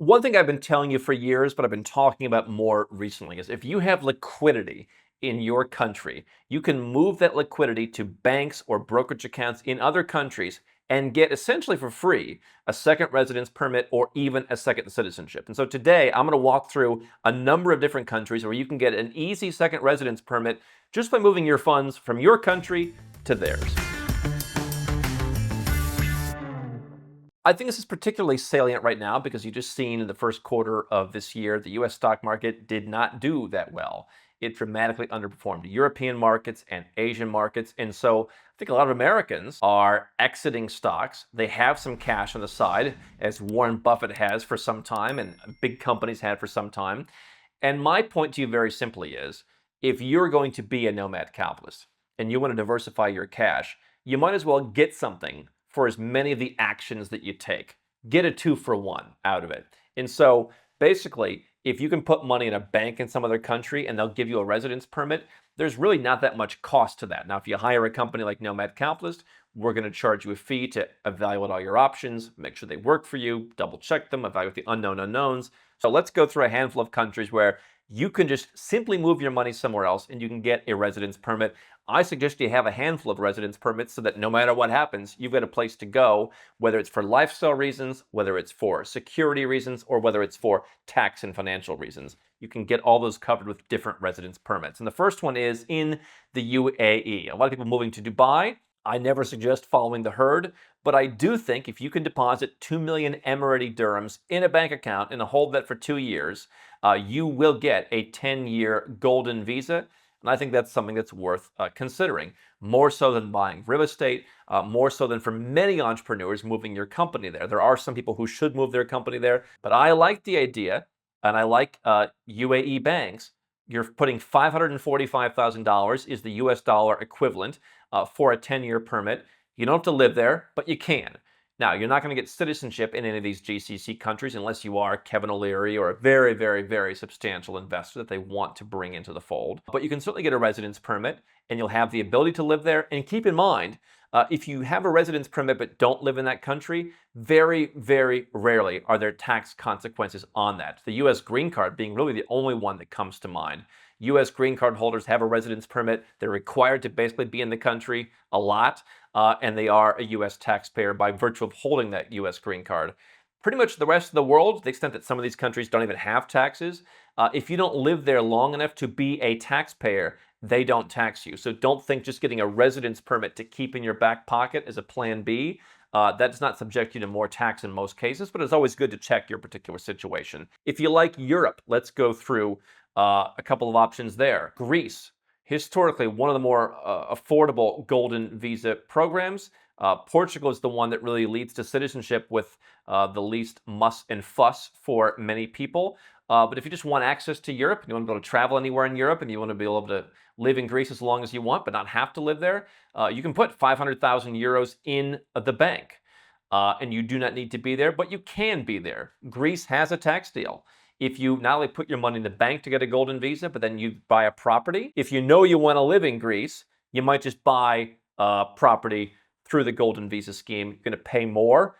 One thing I've been telling you for years, but I've been talking about more recently, is if you have liquidity in your country, you can move that liquidity to banks or brokerage accounts in other countries and get essentially for free a second residence permit or even a second citizenship. And so today I'm going to walk through a number of different countries where you can get an easy second residence permit just by moving your funds from your country to theirs. I think this is particularly salient right now because you just seen in the first quarter of this year, the US stock market did not do that well. It dramatically underperformed European markets and Asian markets. And so I think a lot of Americans are exiting stocks. They have some cash on the side, as Warren Buffett has for some time and big companies had for some time. And my point to you very simply is, if you're going to be a nomad capitalist and you want to diversify your cash, you might as well get something for as many of the actions that you take. Get a 2-for-1 out of it. And so basically, if you can put money in a bank in some other country and they'll give you a residence permit, there's really not that much cost to that. Now, if you hire a company like Nomad Capitalist, we're going to charge you a fee to evaluate all your options, make sure they work for you, double check them, evaluate the unknown unknowns. So let's go through a handful of countries where you can just simply move your money somewhere else and you can get a residence permit. I suggest you have a handful of residence permits so that no matter what happens, you've got a place to go, whether it's for lifestyle reasons, whether it's for security reasons, or whether it's for tax and financial reasons. You can get all those covered with different residence permits. And the first one is in the UAE. A lot of people moving to Dubai. I never suggest following the herd, but I do think if you can deposit 2 million Emirati dirhams in a bank account and hold that for 2 years, you will get a 10-year golden visa. And I think that's something that's worth considering, more so than buying real estate, more so than for many entrepreneurs moving your company there. There are some people who should move their company there, but I like the idea, and I like UAE banks. You're putting $545,000 is the US dollar equivalent for a 10-year permit. You don't have to live there, but you can. Now, you're not going to get citizenship in any of these GCC countries unless you are Kevin O'Leary or a very, very, very substantial investor that they want to bring into the fold. But you can certainly get a residence permit and you'll have the ability to live there. And keep in mind, if you have a residence permit but don't live in that country, very, very rarely are there tax consequences on that. The US green card being really the only one that comes to mind. US green card holders have a residence permit. They're required to basically be in the country a lot, and they are a US taxpayer by virtue of holding that US green card. Pretty much the rest of the world, to the extent that some of these countries don't even have taxes, if you don't live there long enough to be a taxpayer, they don't tax you. So don't think just getting a residence permit to keep in your back pocket as a plan B. That does not subject you to more tax in most cases, but it's always good to check your particular situation. If you like Europe, let's go through a couple of options there. Greece, historically one of the more affordable golden visa programs. Portugal is the one that really leads to citizenship with the least muss and fuss for many people. But if you just want access to Europe, and you want to be able to travel anywhere in Europe, and you want to be able to live in Greece as long as you want, but not have to live there, you can put 500,000 euros in the bank. And you do not need to be there, but you can be there. Greece has a tax deal. If you not only put your money in the bank to get a golden visa, but then you buy a property. If you know you want to live in Greece, you might just buy property through the golden visa scheme. You're going to pay more,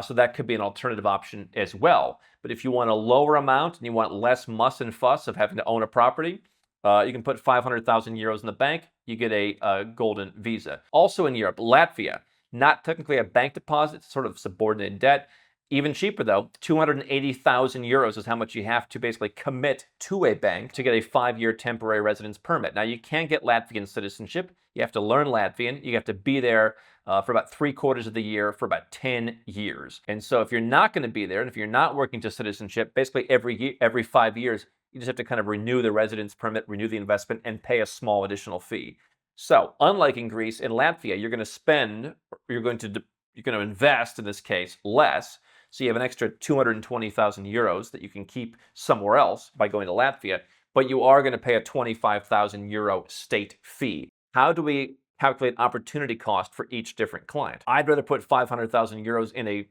so that could be an alternative option as well. But if you want a lower amount and you want less muss and fuss of having to own a property, you can put 500,000 euros in the bank. You get a golden visa. Also in Europe, Latvia, not technically a bank deposit, sort of subordinated debt. Even cheaper though, 280,000 euros is how much you have to basically commit to a bank to get a 5-year temporary residence permit. Now you can get Latvian citizenship. You have to learn Latvian. You have to be there for about 3/4 of the year for about 10 years. And so if you're not going to be there, and if you're not working to citizenship, basically every 5 years, you just have to kind of renew the residence permit, renew the investment, and pay a small additional fee. So unlike in Greece, in Latvia, you're going to spend, you're going to invest in this case less. So you have an extra 220,000 euros that you can keep somewhere else by going to Latvia, but you are going to pay a 25,000 euro state fee. How do we calculate opportunity cost for each different client? I'd rather put 500,000 euros in a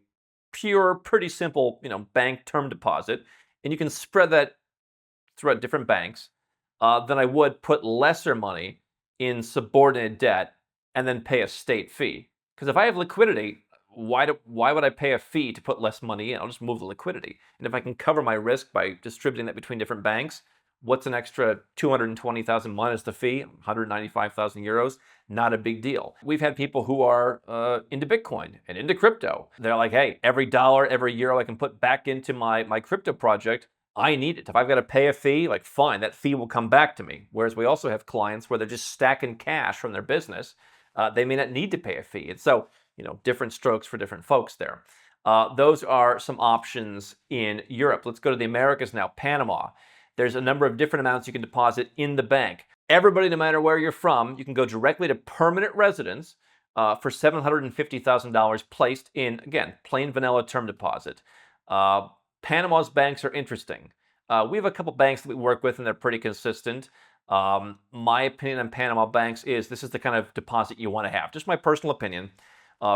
pure, pretty simple, bank term deposit, and you can spread that throughout different banks, than I would put lesser money in subordinated debt and then pay a state fee. Because if I have liquidity, why would I pay a fee to put less money in? I'll just move the liquidity. And if I can cover my risk by distributing that between different banks, what's an extra 220,000 minus the fee? 195,000 euros. Not a big deal. We've had people who are into Bitcoin and into crypto. They're like, hey, every dollar, every euro I can put back into my crypto project, I need it. If I've got to pay a fee, like fine, that fee will come back to me. Whereas we also have clients where they're just stacking cash from their business. They may not need to pay a fee. And so, different strokes for different folks there. Those are some options in Europe. Let's go to the Americas now. Panama. There's a number of different amounts you can deposit in the bank. Everybody, no matter where you're from, you can go directly to permanent residence for $750,000 placed in, again, plain vanilla term deposit. Panama's banks are interesting. We have a couple banks that we work with, and they're pretty consistent. My opinion on Panama banks is this is the kind of deposit you want to have. Just my personal opinion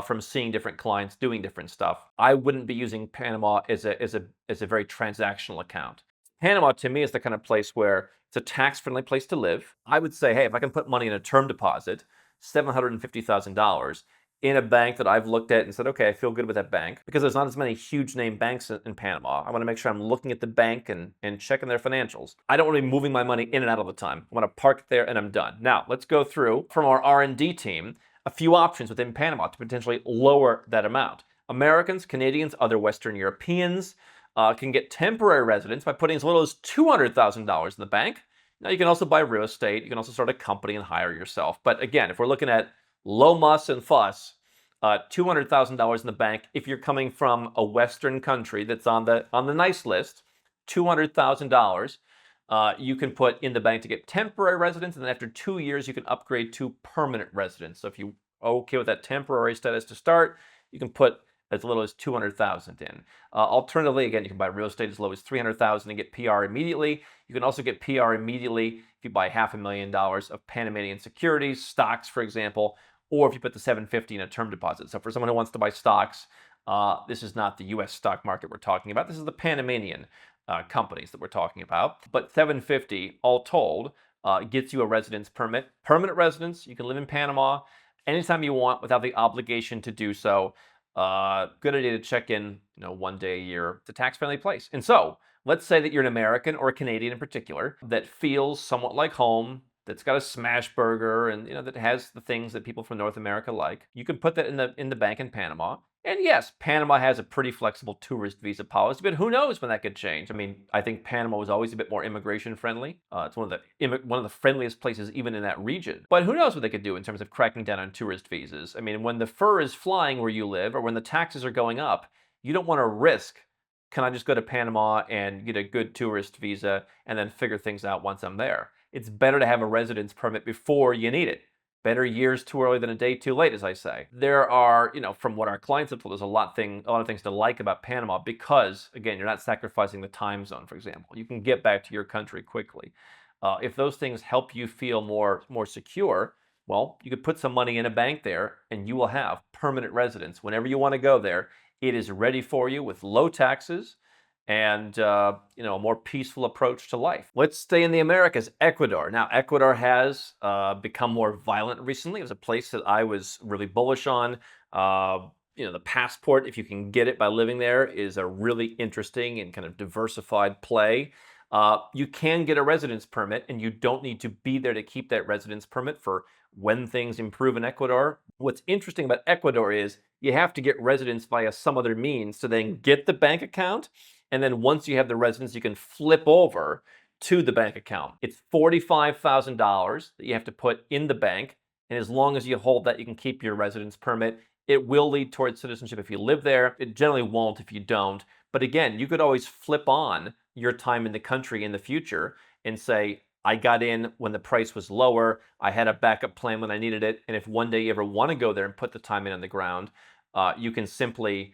from seeing different clients doing different stuff. I wouldn't be using Panama as a very transactional account. Panama, to me, is the kind of place where it's a tax-friendly place to live. I would say, hey, if I can put money in a term deposit, $750,000, in a bank that I've looked at and said, okay, I feel good with that bank, because there's not as many huge name banks in Panama. I want to make sure I'm looking at the bank and checking their financials. I don't want to be moving my money in and out all the time. I want to park it there and I'm done. Now, let's go through, from our R&D team, a few options within Panama to potentially lower that amount. Americans, Canadians, other Western Europeans can get temporary residence by putting as little as $200,000 in the bank. Now, you can also buy real estate. You can also start a company and hire yourself. But again, if we're looking at low muss and fuss, $200,000 in the bank. If you're coming from a Western country that's on the nice list, $200,000 you can put in the bank to get temporary residence, and then after 2 years you can upgrade to permanent residence. So if you are okay with that temporary status to start, you can put as little as 200,000 in. Alternatively, again, you can buy real estate as low as 300,000 and get PR immediately. You can also get PR immediately if you buy $500,000 of Panamanian securities, stocks, for example, or if you put the 750 in a term deposit. So for someone who wants to buy stocks, this is not the U.S. stock market we're talking about. This is the Panamanian companies that we're talking about. But 750, all told, gets you a residence permit. Permanent residence, you can live in Panama anytime you want without the obligation to do so. Good idea to check in, 1 day a year. It's a tax-friendly place. And so, let's say that you're an American or a Canadian in particular that feels somewhat like home, that's got a smash burger and that has the things that people from North America like. You can put that in the bank in Panama. And yes, Panama has a pretty flexible tourist visa policy, but who knows when that could change? I mean, I think Panama was always a bit more immigration friendly. It's one of the friendliest places even in that region. But who knows what they could do in terms of cracking down on tourist visas? I mean, when the fur is flying where you live, or when the taxes are going up, you don't want to risk, can I just go to Panama and get a good tourist visa and then figure things out once I'm there? It's better to have a residence permit before you need it. Better years too early than a day too late, as I say. There are, from what our clients have told us, a lot of things to like about Panama because, again, you're not sacrificing the time zone, for example. You can get back to your country quickly. If those things help you feel more secure, well, you could put some money in a bank there and you will have permanent residence. Whenever you want to go there, it is ready for you with low taxes and a more peaceful approach to life. Let's stay in the Americas. Ecuador. Now, Ecuador has become more violent recently. It was a place that I was really bullish on. The passport, if you can get it by living there, is a really interesting and kind of diversified play. You can get a residence permit, and you don't need to be there to keep that residence permit for when things improve in Ecuador. What's interesting about Ecuador is you have to get residence via some other means to then get the bank account. And then once you have the residence, you can flip over to the bank account. It's $45,000 that you have to put in the bank. And as long as you hold that, you can keep your residence permit. It will lead towards citizenship if you live there. It generally won't if you don't. But again, you could always flip on your time in the country in the future and say, I got in when the price was lower. I had a backup plan when I needed it. And if one day you ever want to go there and put the time in on the ground, you can simply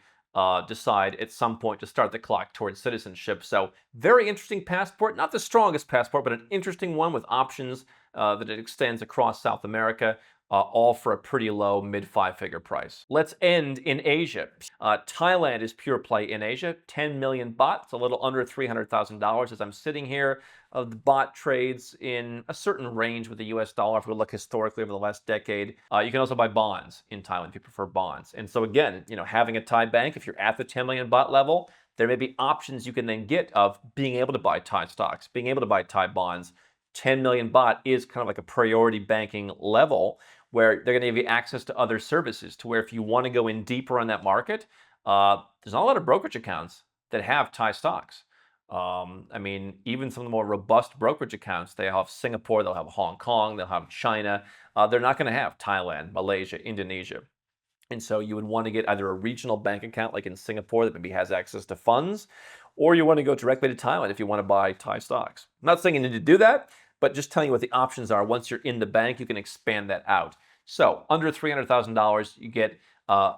decide at some point to start the clock towards citizenship. So very interesting passport, not the strongest passport, but an interesting one with options that it extends across South America. all for a pretty low mid five-figure price. Let's end in Asia. Thailand is pure play in Asia. 10 million baht. It's a little under $300,000 as I'm sitting here. The baht trades in a certain range with the US dollar. If we look historically over the last decade, you can also buy bonds in Thailand if you prefer bonds. And so again, having a Thai bank, if you're at the 10 million baht level, there may be options you can then get of being able to buy Thai stocks, being able to buy Thai bonds. 10 million baht is kind of like a priority banking level where they're going to give you access to other services to where if you want to go in deeper on that market, there's not a lot of brokerage accounts that have Thai stocks. Even some of the more robust brokerage accounts, they have Singapore, they'll have Hong Kong, they'll have China. They're not going to have Thailand, Malaysia, Indonesia. And so you would want to get either a regional bank account like in Singapore that maybe has access to funds, or you want to go directly to Thailand if you want to buy Thai stocks. I'm not saying you need to do that, but just telling you what the options are. Once you're in the bank, you can expand that out. So under $300,000, you get a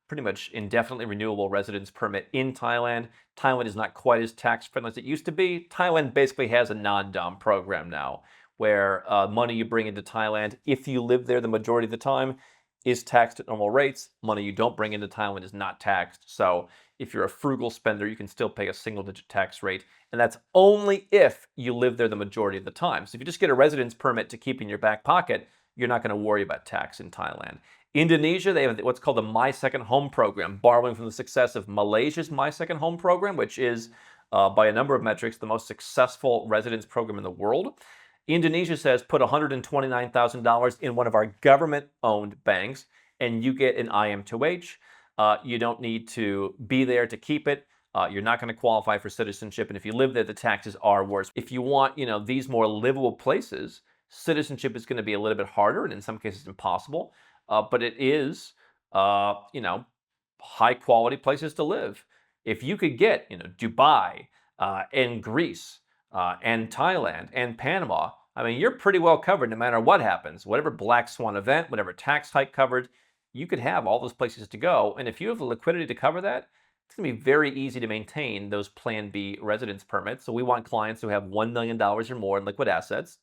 pretty much indefinitely renewable residence permit in Thailand. Thailand is not quite as tax friendly as it used to be. Thailand basically has a non-dom program now where money you bring into Thailand, if you live there the majority of the time, is taxed at normal rates. Money you don't bring into Thailand is not taxed. So if you're a frugal spender, you can still pay a single-digit tax rate. And that's only if you live there the majority of the time. So if you just get a residence permit to keep in your back pocket, you're not going to worry about tax in Thailand. Indonesia, they have what's called the My Second Home program, borrowing from the success of Malaysia's My Second Home program, which is, by a number of metrics, the most successful residence program in the world. Indonesia says put $129,000 in one of our government-owned banks, and you get an IM2H. You don't need to be there to keep it. You're not going to qualify for citizenship, and if you live there, the taxes are worse. If you want, these more livable places, citizenship is going to be a little bit harder, and in some cases impossible. But it is, high-quality places to live. If you could get, Dubai and Greece and Thailand and Panama, you're pretty well covered no matter what happens. Whatever black swan event, whatever tax hike covered, you could have all those places to go. And if you have the liquidity to cover that, it's going to be very easy to maintain those Plan B residence permits. So we want clients who have $1 million or more in liquid assets.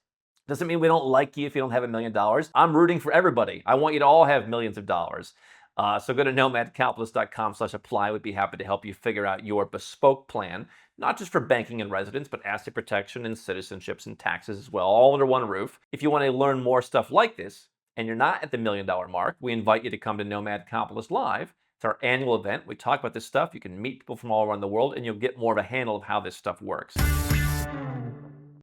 Doesn't mean we don't like you if you don't have $1 million. I'm rooting for everybody. I want you to all have millions of dollars. So go to nomadcapitalist.com/apply. We'd be happy to help you figure out your bespoke plan, not just for banking and residence, but asset protection and citizenships and taxes as well, all under one roof. If you want to learn more stuff like this, and you're not at the $1 million mark, we invite you to come to Nomad Capitalist Live. It's our annual event. We talk about this stuff. You can meet people from all around the world, and you'll get more of a handle of how this stuff works.